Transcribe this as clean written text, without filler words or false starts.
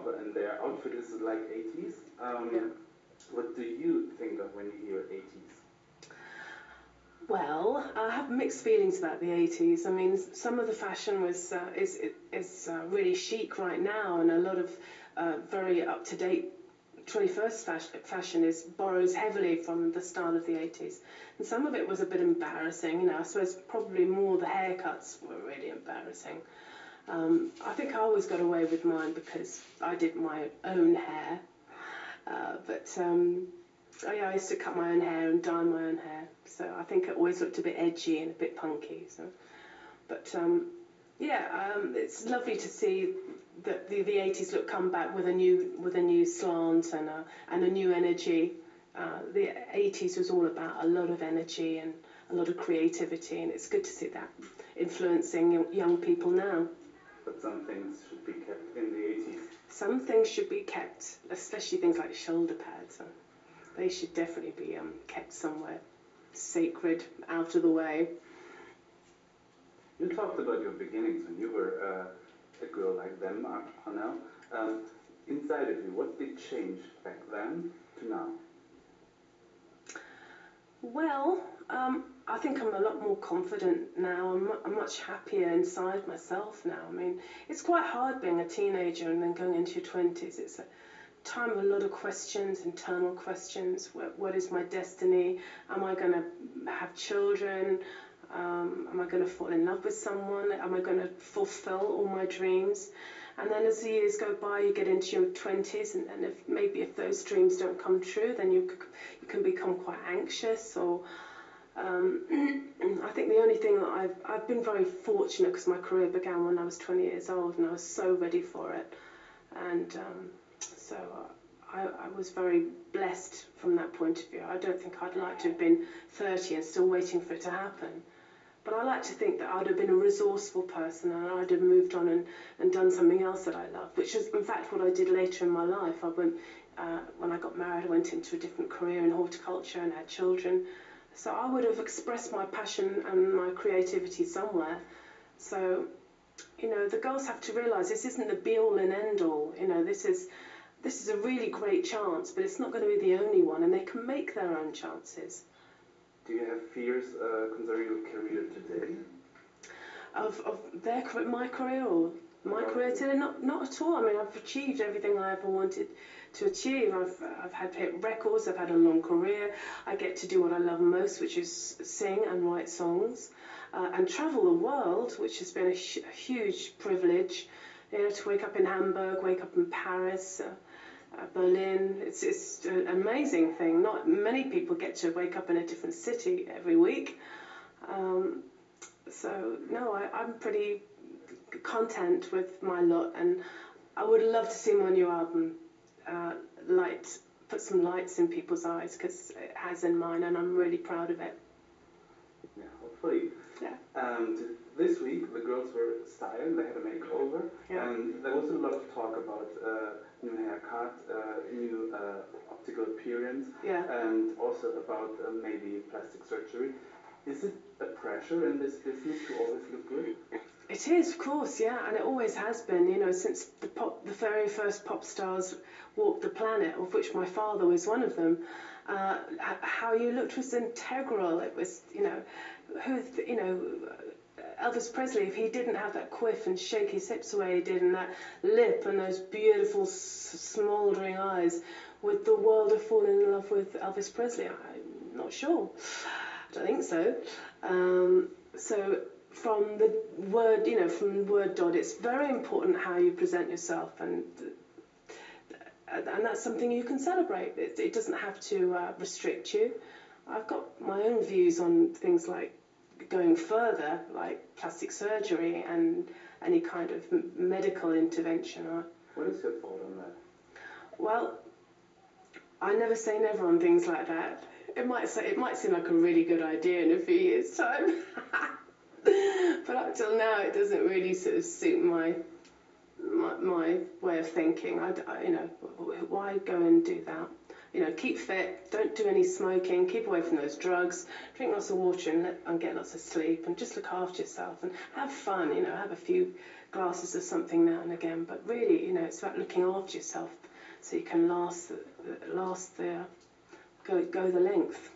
up, and their outfit is like 80s. Yeah. What do you think of when you hear 80s? Well, I have mixed feelings about the 80s. I mean, some of the fashion is really chic right now, and a lot of very up-to-date 21st fashion is borrows heavily from the style of the 80s. And some of it was a bit embarrassing. I suppose probably more the haircuts were really embarrassing. I think I always got away with mine because I did my own hair. Yeah, I used to cut my own hair and dye my own hair, so I think it always looked a bit edgy and a bit punky. It's lovely to see that the 80s look come back with a new slant and a new energy. The 80s was all about a lot of energy and a lot of creativity, and it's good to see that influencing young people now. But some things should be kept in the 80s. Some things should be kept, especially things like shoulder pads. They should definitely be kept somewhere sacred, out of the way. You talked about your beginnings when you were a girl like them, Anna. Inside of you, what did change back then to now? Well, I think I'm a lot more confident now. I'm much happier inside myself now. I mean, it's quite hard being a teenager and then going into your 20s. It's a time of a lot of questions, internal questions. What is my destiny? Am I going to have children? Am I going to fall in love with someone? Am I going to fulfill all my dreams? And then as the years go by, you get into your 20s, and if those dreams don't come true, then you can become quite anxious. Or I think the only thing that I've been very fortunate, because my career began when I was 20 years old, and I was so ready for it. And so I was very blessed from that point of view. I don't think I'd like to have been 30 and still waiting for it to happen. But I like to think that I'd have been a resourceful person, and I'd have moved on and done something else that I loved, which is in fact what I did later in my life. When I got married, I went into a different career in horticulture and had children. So I would have expressed my passion and my creativity somewhere. So, the girls have to realise this isn't the be-all and end-all. This is a really great chance, but it's not going to be the only one, and they can make their own chances. Do you have fears concerning your career today? Of my career or my career today? Not at all. I mean, I've achieved everything I ever wanted to achieve. I've had hit records. I've had a long career. I get to do what I love most, which is sing and write songs, and travel the world, which has been a huge privilege. To wake up in Hamburg, wake up in Paris. Berlin, it's an amazing thing. Not many people get to wake up in a different city every week. I'm pretty content with my lot, and I would love to see my new album put some lights in people's eyes, because it has in mine, and I'm really proud of it. Yeah, hopefully. Yeah. This week the girls were styled, they had a makeover, and there was a lot of talk about new haircut, new optical appearance, and also about maybe plastic surgery. Is it a pressure in this business to always look good? It is, of course, yeah, and it always has been. Since the very first pop stars walked the planet, of which my father was one of them. How you looked was integral. It was, Elvis Presley, if he didn't have that quiff and shake his hips the way he did, and that lip and those beautiful smouldering eyes, would the world have fallen in love with Elvis Presley? I'm not sure. I don't think so. So from the word dot, it's very important how you present yourself, and that's something you can celebrate. It doesn't have to restrict you. I've got my own views on things like going further, like plastic surgery and any kind of medical intervention. What is your thought on that? Well, I never say never on things like that. It might seem like a really good idea in a few years' time, but up till now, it doesn't really sort of suit my way of thinking. Why go and do that? You know, keep fit, don't do any smoking, keep away from those drugs, drink lots of water and get lots of sleep, and just look after yourself and have fun, you know, have a few glasses of something now and again. But really, you know, it's about looking after yourself so you can go the length.